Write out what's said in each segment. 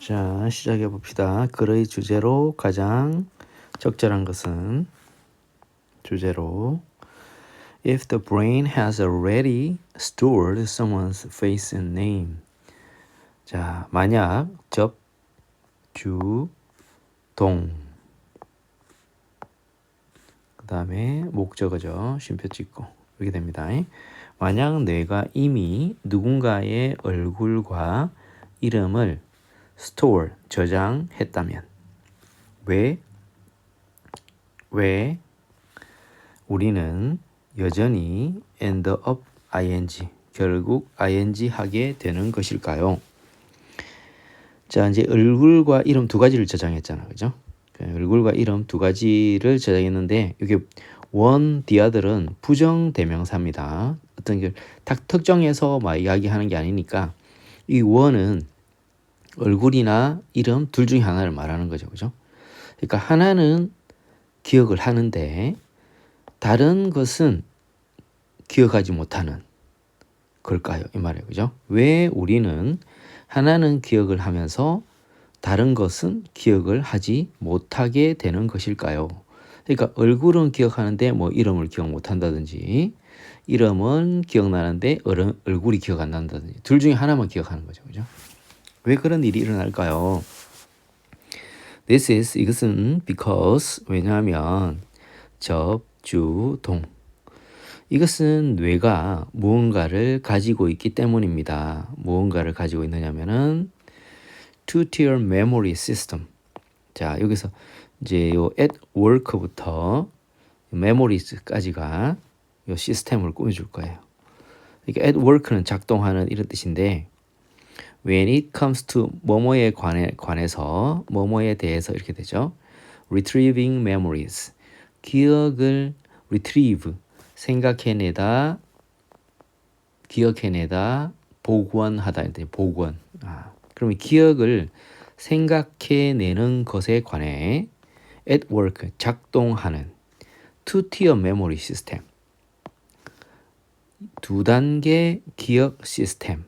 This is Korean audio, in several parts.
자, 시작해 봅시다. 글의 주제로 가장 적절한 것은 주제로 If the brain has already stored someone's face and name. 자, 만약 접, 주, 동. 그 다음에 목적어죠. 쉼표 찍고 이렇게 됩니다. 만약 뇌가 이미 누군가의 얼굴과 이름을 store, 저장했다면 왜 우리는 여전히 end up ing, 결국 ing 하게 되는 것일까요? 자, 이제 얼굴과 이름 두 가지를 저장했잖아, 그죠? 얼굴과 이름 두 가지를 저장했는데 이게 one, the other은 부정 대명사입니다. 어떤 게 특정해서 막 이야기하는 게 아니니까 이 one은 얼굴이나 이름 둘 중에 하나를 말하는 거죠, 그죠? 그러니까 하나는 기억을 하는데 다른 것은 기억하지 못하는 걸까요? 이 말이에요, 그죠? 왜 우리는 하나는 기억을 하면서 다른 것은 기억을 하지 못하게 되는 것일까요? 그러니까 얼굴은 기억하는데 뭐 이름을 기억 못한다든지 이름은 기억나는데 얼굴이 기억 안 난다든지 둘 중에 하나만 기억하는 거죠, 그죠? 왜 그런 일이 일어날까요? 이것은 because 왜냐하면 접, 주, 동 이것은 뇌가 무언가를 가지고 있기 때문입니다. 무언가를 가지고 있느냐면은 two-tier memory system. 자, 여기서 이제 요 at work부터 memories까지가 요 시스템을 꾸며줄 거예요. 그러니까 at work는 작동하는 이런 뜻인데 when it comes to 뭐뭐에 관해서 뭐뭐에 대해서 이렇게 되죠. retrieving memories. 기억을 retrieve 생각해내다 기억해내다 복원하다 복원. 그러면 기억을 생각해내는 것에 관해 at work 작동하는 two-tier memory system 두 단계 기억 시스템의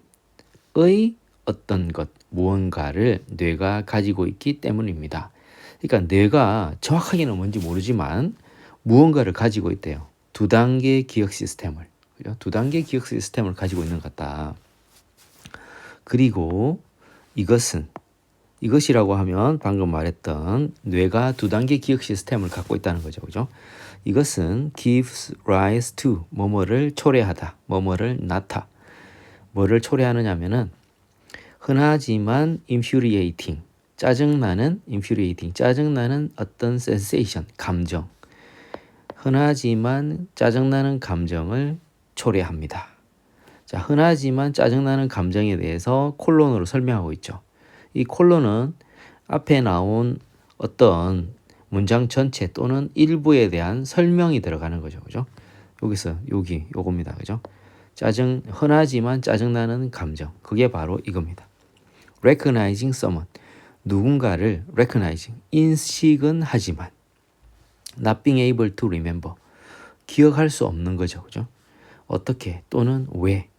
어떤 것 무언가를 뇌가 가지고 있기 때문입니다. 그러니까 뇌가 정확하게는 뭔지 모르지만 무언가를 가지고 있대요. 두 단계 기억 시스템을. 두 단계 기억 시스템을 가지고 있는 것 같다. 그리고 이것이라고 하면 방금 말했던 뇌가 두 단계 기억 시스템을 갖고 있다는 거죠. 그죠? 이것은 gives rise to 뭐뭐를 초래하다. 뭐뭐를 낳다. 뭐를 초래하느냐면은 흔하지만 infuriating 짜증나는 어떤 sensation 감정 흔하지만 짜증나는 감정을 초래합니다. 자, 흔하지만 짜증나는 감정에 대해서 콜론으로 설명하고 있죠. 이 콜론은 앞에 나온 어떤 문장 전체 또는 일부에 대한 설명이 들어가는 거죠. 그죠? 여기서 요겁니다. 그죠? 흔하지만 짜증나는 감정. 그게 바로 이겁니다. recognizing someone. 누군가를 recognizing. 인식은 하지만 not being able to remember. 기억할 수 없는 거죠. 그죠? 어떻게 또는 왜.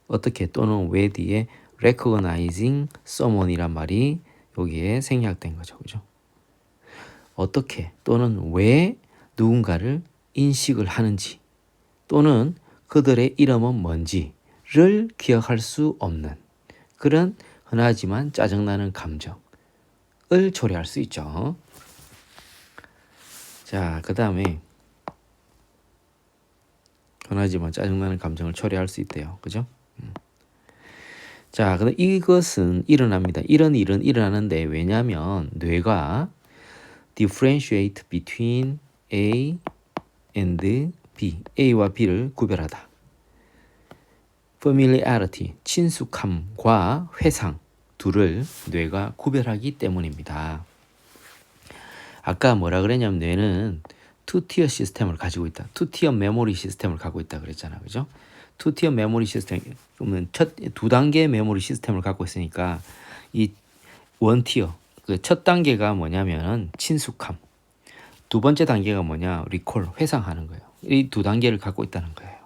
어떻게 또는 왜 뒤에 recognizing someone이란 말이 여기에 생략된 거죠. 그죠? 어떻게 또는 왜 누군가를 인식을 하는지 또는 그들의 이름은 뭔지를 기억할 수 없는 그런 흔하지만 짜증나는 감정을 초래할 수 있죠. 자, 그 다음에 흔하지만 짜증나는 감정을 초래할 수 있대요. 그죠? 자, 근데 이것은 일어납니다. 이런 일은 일어나는데 왜냐하면 뇌가 differentiate between A and B, A와 B를 구별하다. familiarity, 친숙함과 회상 둘을 뇌가 구별하기 때문입니다. 아까 뭐라 그랬냐면 뇌는 투티어 시스템을 가지고 있다. 투티어 메모리 시스템을 갖고 있다 그랬잖아. 그죠? 투티어 메모리 시스템 그러면 두 단계 메모리 시스템을 갖고 있으니까 이 원티어 그 첫 단계가 뭐냐면은 친숙함. 두 번째 단계가 뭐냐? 리콜, 회상하는 거예요. 이 두 단계를 갖고 있다는 거예요.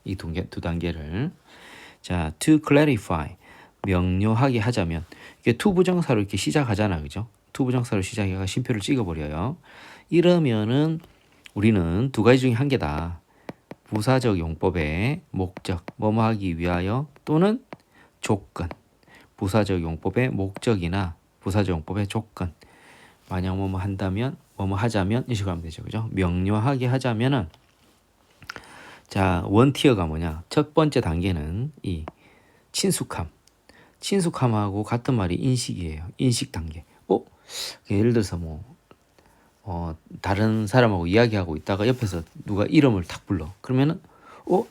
이 두 단계를. 자, to clarify 명료하게 하자면 이게 투부정사로 이렇게 시작하잖아, 그죠? 투부정사로 시작해가 쉼표를 찍어버려요. 이러면은 우리는 두 가지 중에 한 개다. 부사적 용법의 목적, 뭐뭐 하기 위하여 또는 조건. 부사적 용법의 목적이나 부사적 용법의 조건. 만약 뭐뭐 한다면, 뭐뭐 하자면 이 식으로 하면 되죠, 그죠? 명료하게 하자면은 자, 원티어가 뭐냐? 첫 번째 단계는 이 친숙함. 친숙함하고 같은 말이 인식이에요. 인식 단계. 예를 들어서 다른 사람하고 이야기하고 있다가 옆에서 누가 이름을 탁 불러. 그러면은,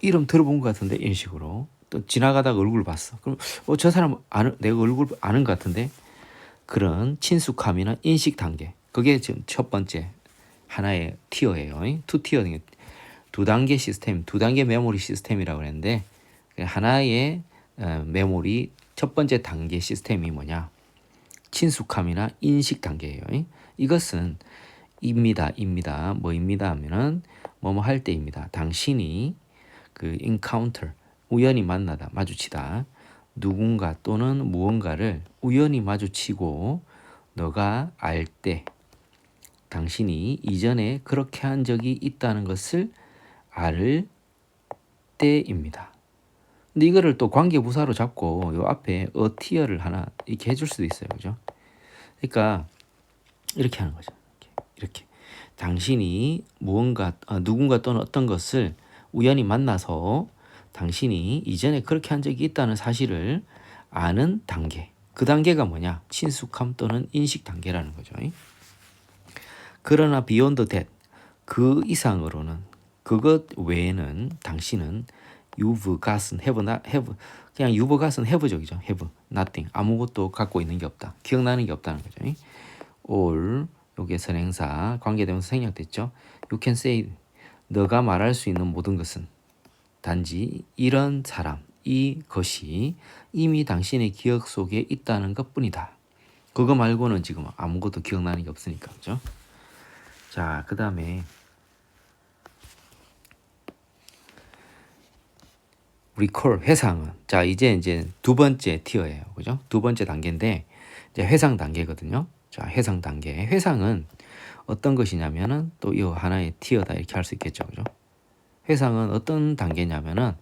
이름 들어본 것 같은데? 이런 식으로. 또 지나가다가 얼굴 봤어. 그럼, 저 사람 내가 얼굴 아는 것 같은데? 그런 친숙함이나 인식 단계. 그게 지금 첫 번째 하나의 티어예요. 투 티어, 두 단계 시스템, 두 단계 메모리 시스템이라고 그랬는데, 하나의 메모리 첫 번째 단계 시스템이 뭐냐? 친숙함이나 인식 단계예요. 이것은 입니다 뭐입니다 하면은 뭐뭐 할 때입니다. 당신이 그 encounter 우연히 만나다 마주치다 누군가 또는 무언가를 우연히 마주치고 너가 알 때 당신이 이전에 그렇게 한 적이 있다는 것을 알 때입니다. 근데 이거를 또 관계부사로 잡고 요 앞에 어티어를 하나 이렇게 해줄 수도 있어요, 그죠? 그러니까 이렇게 하는 거죠. 이렇게 당신이 누군가 또는 어떤 것을 우연히 만나서 당신이 이전에 그렇게 한 적이 있다는 사실을 아는 단계. 그 단계가 뭐냐? 친숙함 또는 인식 단계라는 거죠. 그러나 beyond that, 그 이상으로는, 그것 외에는 당신은 you've gotten, have, 그냥 you've gotten have적이죠. have, nothing, 아무것도 갖고 있는 게 없다. 기억나는 게 없다는 거죠. all, 여기에 선행사, 관계대명사 생략됐죠. You can say, 너가 말할 수 있는 모든 것은 단지 이런 사람, 이것이 이미 당신의 기억 속에 있다는 것뿐이다. 그거 말고는 지금 아무것도 기억나는 게 없으니까, 그죠? 자, 그 다음에 recall, 회상은. 자, 이제 두 번째 티어예요, 그죠? 두 번째 단계인데 이제 회상 단계거든요. 자, 회상 단계. 회상은 어떤 것이냐면은 또 이 하나의 티어다 이렇게 할 수 있겠죠, 그죠? 회상은 어떤 단계냐면은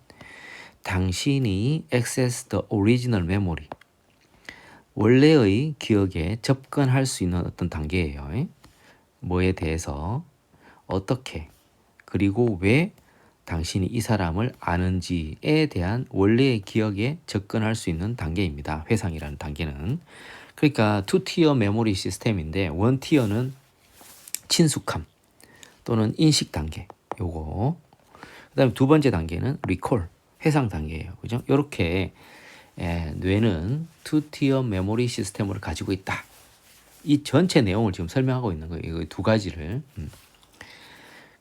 당신이 access the original memory, 원래의 기억에 접근할 수 있는 어떤 단계예요. 뭐에 대해서 어떻게 그리고 왜 당신이 이 사람을 아는지에 대한 원래의 기억에 접근할 수 있는 단계입니다. 회상이라는 단계는. 그러니까 투 티어 메모리 시스템인데 원 티어는 친숙함 또는 인식 단계 요거. 그다음에 두 번째 단계는 recall, 회상 단계예요. 그죠? 이렇게 뇌는 투 티어 메모리 시스템을 가지고 있다. 이 전체 내용을 지금 설명하고 있는 거예요. 이 두 가지를.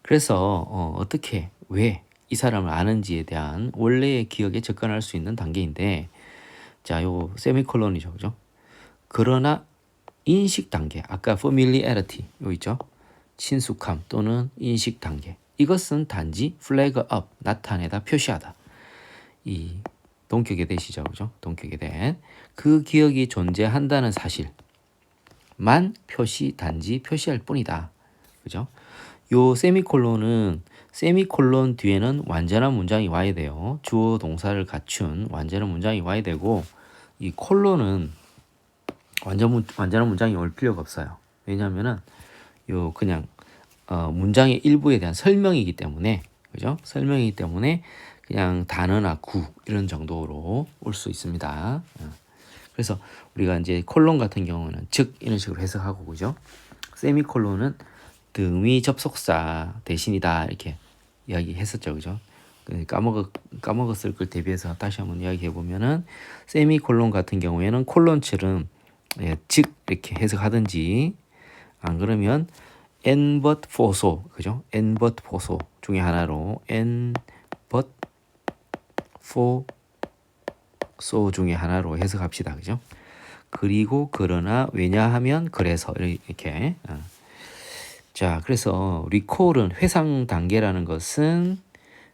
그래서 어떻게 왜 이 사람을 아는지에 대한 원래의 기억에 접근할 수 있는 단계인데, 자, 요 세미콜론이죠, 그죠? 그러나 인식 단계, 아까 familiarity 요 있죠? 친숙함 또는 인식 단계. 이것은 단지 flag up, 나타내다, 표시하다. 이 동격의 대시죠, 그죠? 동격의 대. 그 기억이 존재한다는 사실만 단지 표시할 뿐이다, 그죠? 요 세미콜론은 세미콜론 뒤에는 완전한 문장이 와야 돼요. 주어 동사를 갖춘 완전한 문장이 와야 되고, 이 콜론은 완전한 문장이 올 필요가 없어요. 왜냐하면은 요 그냥 문장의 일부에 대한 설명이기 때문에, 그죠? 설명이기 때문에 그냥 단어나 구 이런 정도로 올 수 있습니다. 그래서 우리가 이제 콜론 같은 경우는 즉 이런 식으로 해석하고, 그죠? 세미콜론은 등위 접속사 대신이다 이렇게 이야기했었죠, 그죠? 까먹었을 걸 대비해서 다시 한번 이야기해 보면은 세미콜론 같은 경우에는 콜론처럼 즉 이렇게 해석하든지, 안 그러면 and but for so, 그죠? and but for so 중에 하나로 and but for so 중에 하나로 해석합시다, 그죠? 그리고 그러나 왜냐하면 그래서 이렇게. 자, 그래서 리콜은 회상 단계라는 것은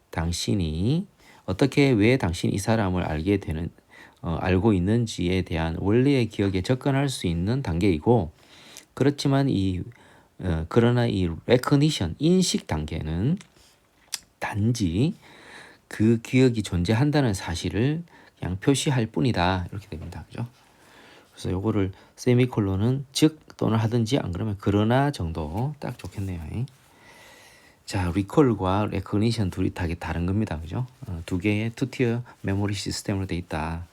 당신이 어떻게 왜 당신이 이 사람을 알게 되는 알고 있는지에 대한 원래의 기억에 접근할 수 있는 단계이고, 그렇지만 그러나 이 recognition, 인식 단계는 단지 그 기억이 존재한다는 사실을 그냥 표시할 뿐이다, 이렇게 됩니다. 그죠? 그래서 요거를 세미콜론은 즉 또는 하든지, 안 그러면 그러나 정도 딱 좋겠네요. 자, recall과 recognition 둘이 되게 다른 겁니다. 그죠? 두 개의 투티어 메모리 시스템으로 돼 있다.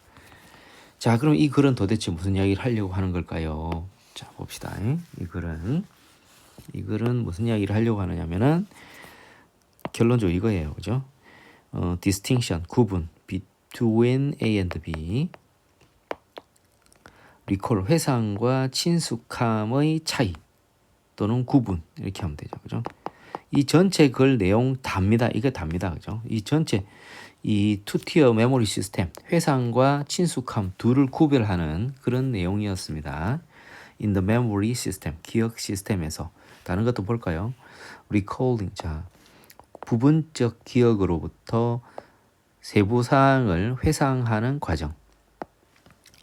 자, 그럼 이 글은 도대체 무슨 이야기를 하려고 하는 걸까요? 자, 봅시다. 이 글은 무슨 이야기를 하려고 하느냐면은 결론적으로 이거예요. 그죠? distinction, 구분, between A and B, recall, 회상과 친숙함의 차이 또는 구분, 이렇게 하면 되죠. 그죠? 이 전체 글 내용 답니다. 이게 답니다. 그죠? 이 전체 이 투티어 메모리 시스템, 회상과 친숙함 둘을 구별하는 그런 내용이었습니다. In the memory system, 기억 시스템에서. 다른 것도 볼까요? recalling, 자, 부분적 기억으로부터 세부 사항을 회상하는 과정.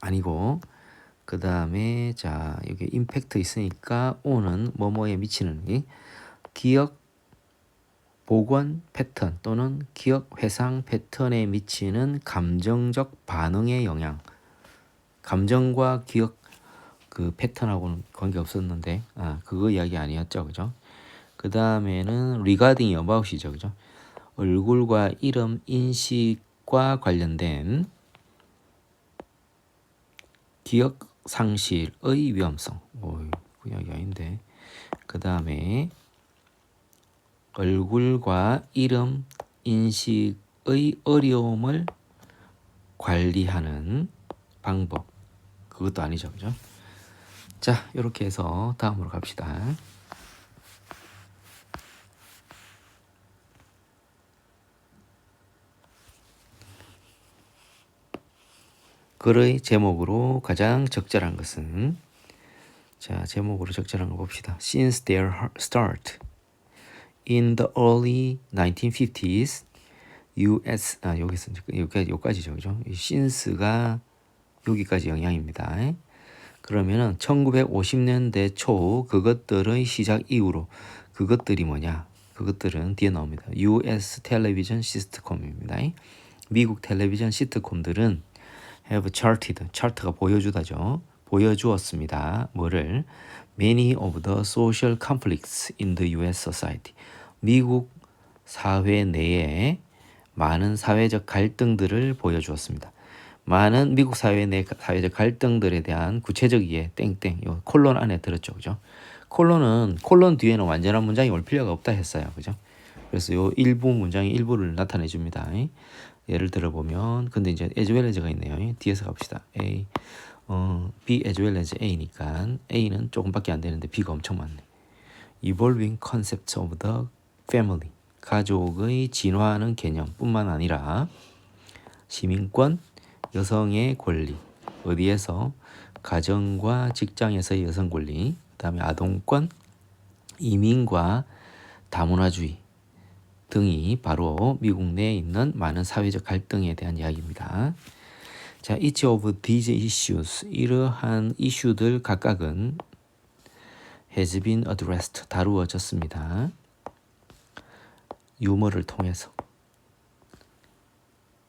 아니고, 그 다음에 자, 여기 임팩트 있으니까 O는 뭐뭐에 미치는 기억 복원 패턴 또는 기억 회상 패턴에 미치는 감정적 반응의 영향. 감정과 기억 그 패턴하고는 관계 없었는데, 그거 이야기 아니었죠. 그죠? 그 다음에는 regarding about이죠. 그죠? 얼굴과 이름 인식과 관련된 기억 상실의 위험성. 그 이야기 아닌데. 그 다음에 얼굴과 이름 인식의 어려움을 관리하는 방법. 그것도 아니죠. 그죠? 자, 이렇게 해서 다음으로 갑시다. 글의 제목으로 가장 적절한 것은, 자, 제목으로 적절한 거 봅시다. Since their start in the early 1950s, US 여기까지죠, 그죠? 이 since가 여기까지 영향입니다. 그러면은 1950년대 초 그것들의 시작 이후로, 그것들이 뭐냐? 그것들은 뒤에 나옵니다. US 텔레비전 시트콤입니다. 미국 텔레비전 시트콤들은 have charted, 차트가 보여주다죠. 보여주었습니다. 뭐를? Many of the social conflicts in the US society. 미국 사회 내에 많은 사회적 갈등들을 보여주었습니다. 많은 미국 사회 내 사회적 갈등들에 대한 구체적 이해, 땡땡, 요 콜론 안에 들었죠. 그죠? 콜론 뒤에는 완전한 문장이 올 필요가 없다 했어요. 그죠? 그래서 요 일부 문장의 일부를 나타내 줍니다. 예를 들어 보면, 근데 이제 as well as가 있네요. 뒤에서 갑시다. A, B as well as A니까 A는 조금밖에 안 되는데 B가 엄청 많네. Evolving concepts of the family, 가족의 진화하는 개념뿐만 아니라 시민권, 여성의 권리, 어디에서? 가정과 직장에서의 여성 권리, 그 다음에 아동권, 이민과 다문화주의 등이 바로 미국 내에 있는 많은 사회적 갈등에 대한 이야기입니다. 자, each of these issues, 이러한 이슈들 각각은 has been addressed, 다루어졌습니다. 유머를 통해서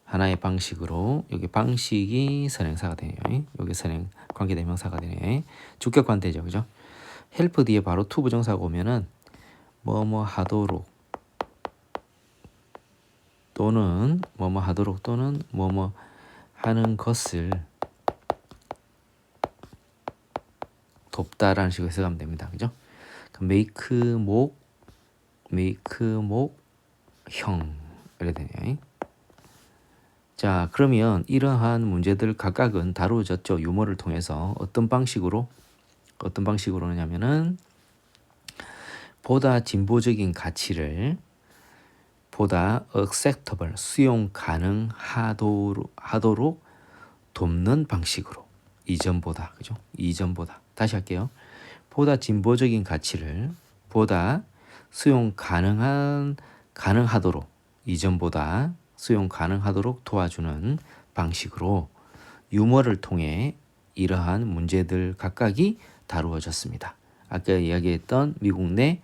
하나의 방식으로. 여기 방식이 선행사가 되네요. 여기 선행 관계대명사가 되네. 주격 관대죠. 그죠? 헬프 뒤에 바로 to 부정사가 오면은 뭐뭐 하도록 또는 뭐뭐 하도록 또는 뭐뭐 하는 것을 돕다라는 식으로 해석하면 됩니다. 그죠? make 형 이래 되네요. 자, 그러면 이러한 문제들 각각은 다루어졌죠. 유머를 통해서. 어떤 방식으로냐면은 보다 진보적인 가치를 보다 acceptable, 수용 가능하도록 돕는 방식으로. 이전보다. 그죠? 이전보다. 다시 할게요. 보다 진보적인 가치를 보다 수용 가능하도록, 이전보다 수용 가능하도록 도와주는 방식으로 유머를 통해 이러한 문제들 각각이 다루어졌습니다. 아까 이야기했던 미국 내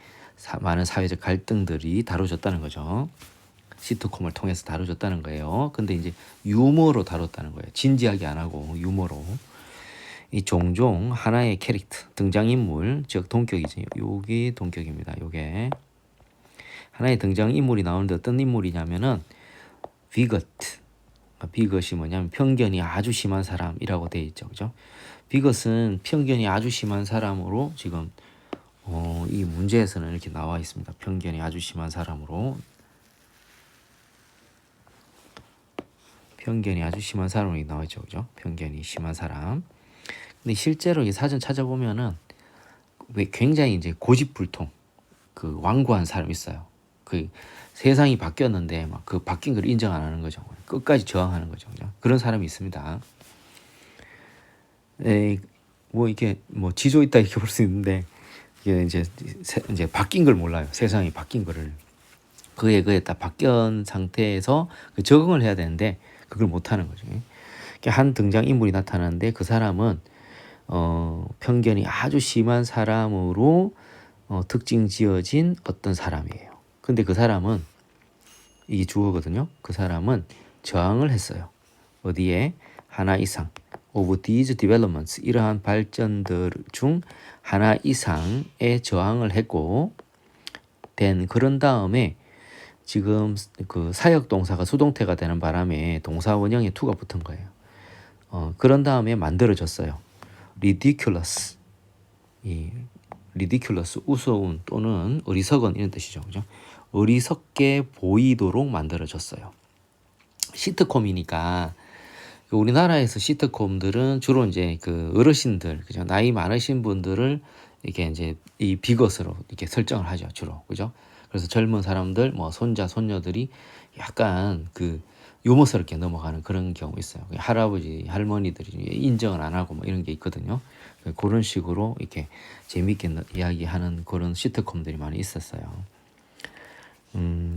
많은 사회적 갈등들이 다뤄졌다는 거죠. 시트콤을 통해서 다뤄졌다는 거예요. 근데 이제 유머로 다뤘다는 거예요. 진지하게 안 하고 유머로. 이 종종 하나의 캐릭터, 등장인물, 즉 동격이죠. 요게 동격입니다. 요게 하나의 등장인물이 나오는데 어떤 인물이냐면은 비거트. 비것이 뭐냐면 편견이 아주 심한 사람이라고 되어 있죠. 그죠? 비것은 편견이 아주 심한 사람으로 지금 이 문제에서는 이렇게 나와 있습니다. 편견이 아주 심한 사람으로. 편견이 아주 심한 사람이 나와 있죠. 그죠? 편견이 심한 사람. 근데 실제로 이 사전 찾아보면은 왜 굉장히 이제 고집불통 그 완고한 사람이 있어요. 그 세상이 바뀌었는데 막 그 바뀐 걸 인정 안 하는 거죠. 끝까지 저항하는 거죠. 그죠? 그런 사람이 있습니다. 뭐 이게 뭐 지조 있다 이렇게 볼 수 있는데 이게 이제 바뀐 걸 몰라요. 세상이 바뀐 거를 그에 딱 바뀐 상태에서 적응을 해야 되는데 그걸 못 하는 거죠. 한 등장 인물이 나타나는데 그 사람은 편견이 아주 심한 사람으로 특징 지어진 어떤 사람이에요. 근데 그 사람은 이게 주어거든요. 그 사람은 저항을 했어요. 어디에? 하나 이상. of these developments. 이러한 발전들 중 하나 이상에 저항을 했고 그런 다음에 지금 그 사역 동사가 수동태가 되는 바람에 동사 원형에 to가 붙은 거예요. 그런 다음에 만들어졌어요. ridiculous. 이 ridiculous 우스운 또는 어리석은 이런 뜻이죠. 그죠? 어리석게 보이도록 만들어졌어요. 시트콤이니까 우리나라에서 시트콤들은 주로 이제 그 어르신들, 그죠? 나이 많으신 분들을 이렇게 이제 이 비것으로 이렇게 설정을 하죠, 주로. 그죠? 그래서 젊은 사람들, 뭐 손자, 손녀들이 약간 그 유머스럽게 넘어가는 그런 경우 있어요. 할아버지, 할머니들이 인정을 안 하고 뭐 이런 게 있거든요. 그런 식으로 이렇게 재미있게 이야기하는 그런 시트콤들이 많이 있었어요.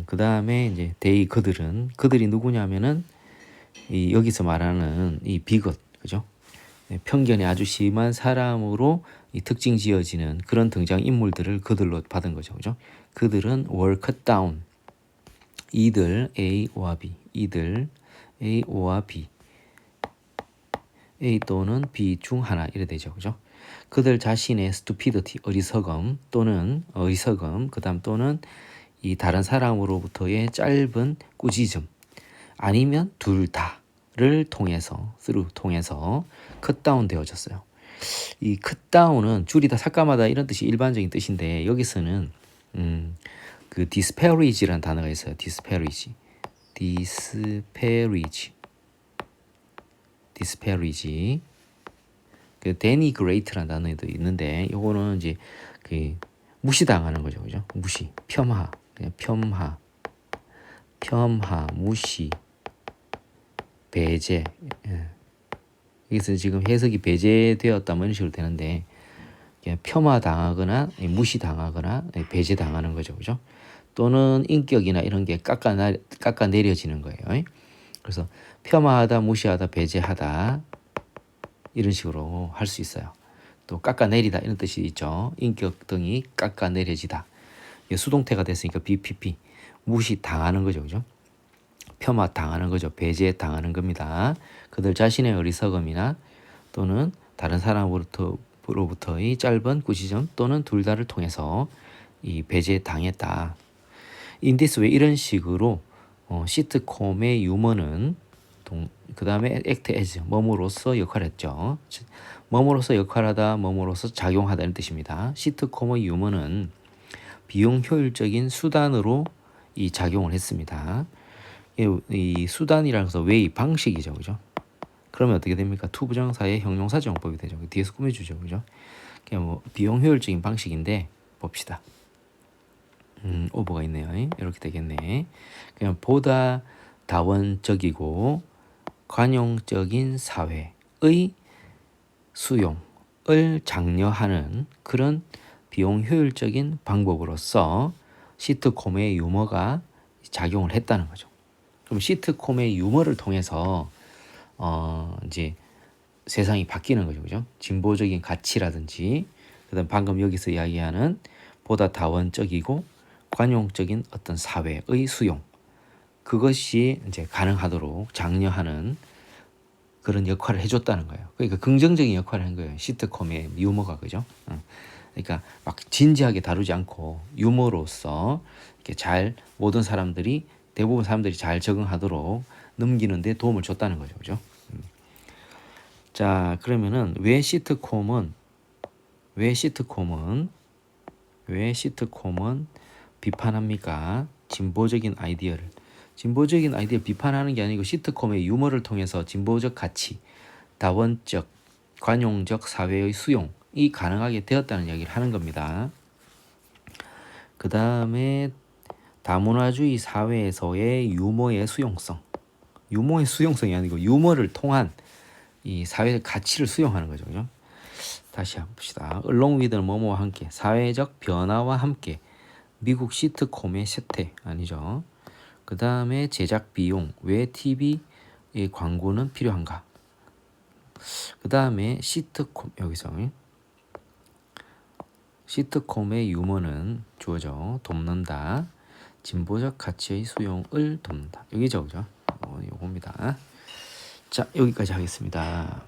그 다음에 이제 그들이 누구냐면은 이 여기서 말하는 이 비것, 그죠? 편견이 아주 심한 사람으로 이 특징 지어지는 그런 등장 인물들을 그들로 받은 거죠, 그죠? 그들은 were cut down. 이들 A와 B, 이들 A와 B, A 또는 B 중 하나 이래 되죠, 그죠? 그들 자신의 stupidity, 어리석음, 그다음 또는 이 다른 사람으로부터의 짧은 꾸짖음, 아니면 둘 다를 통해서 컷다운 되어졌어요. 이 컷다운은 줄이다, 삭감하다 이런 뜻이 일반적인 뜻인데 여기서는 그 disparage라는 단어가 있어요. disparage. 그 denigrate라는 단어도 있는데 요거는 이제 그 무시당하는 거죠, 그죠? 무시, 폄하, 그냥 폄하, 무시, 배제. 여기서 지금 해석이 배제되었다면 이런 식으로 되는데 그냥 폄하당하거나 무시당하거나 배제당하는 거죠, 그죠? 또는 인격이나 이런 게 깎아내려지는 거예요. 그래서 폄하하다, 무시하다, 배제하다 이런 식으로 할 수 있어요. 또 깎아내리다 이런 뜻이 있죠. 인격 등이 깎아내려지다. 수동태가 됐으니까 BPP. 무시당하는 거죠. 그죠? 폄하당하는 거죠. 배제당하는 겁니다. 그들 자신의 어리석음이나 또는 다른 사람으로부터의 짧은 꾸짖음 또는 둘 다를 통해서 이 배제당했다. In this way 이런 식으로 시트콤의 유머는 그 다음에 act as 뭐뭐로서 역할했죠. 뭐뭐로서 역할하다, 뭐뭐로서 작용하다 이런 뜻입니다. 시트콤의 유머는 비용 효율적인 수단으로 이 작용을 했습니다. 이 수단이라는 것은 way 방식이죠, 그죠? 그러면 어떻게 됩니까? 투부정사의 형용사정법이 되죠. 뒤에서 꾸며주죠, 그죠? 그냥 뭐 비용 효율적인 방식인데 봅시다. 오버가 있네요. 이렇게 되겠네. 그냥 보다 다원적이고 관용적인 사회의 수용을 장려하는 그런 비용 효율적인 방법으로서 시트콤의 유머가 작용을 했다는 거죠. 그럼 시트콤의 유머를 통해서 이제 세상이 바뀌는 거죠. 그죠? 진보적인 가치라든지 그다음 방금 여기서 이야기하는 보다 다원적이고 관용적인 어떤 사회의 수용 그것이 이제 가능하도록 장려하는 그런 역할을 해줬다는 거예요. 그러니까 긍정적인 역할을 한 거예요. 시트콤의 유머가 그죠? 그러니까 막 진지하게 다루지 않고 유머로서 이렇게 잘 모든 사람들이 대부분 사람들이 잘 적응하도록 넘기는데 도움을 줬다는 거죠, 그죠? 자, 그러면은 왜 시트콤은 비판합니까? 진보적인 아이디어를 비판하는 게 아니고 시트콤의 유머를 통해서 진보적 가치, 다원적, 관용적 사회의 수용이 가능하게 되었다는 이야기를 하는 겁니다. 그 다음에 다문화주의 사회에서의 유머의 수용성이 아니고 유머를 통한 이 사회의 가치를 수용하는 거죠. 그죠? 다시 한번 봅시다. Along with 뭐뭐와 함께 사회적 변화와 함께 미국 시트콤의 쇠퇴 아니죠. 그 다음에 제작 비용 왜 TV의 광고는 필요한가? 그 다음에 시트콤 여기서 시트콤의 유머는 주어져 돕는다. 진보적 가치의 수용을 돕는다. 여기죠, 그죠? 요겁니다. 자, 여기까지 하겠습니다.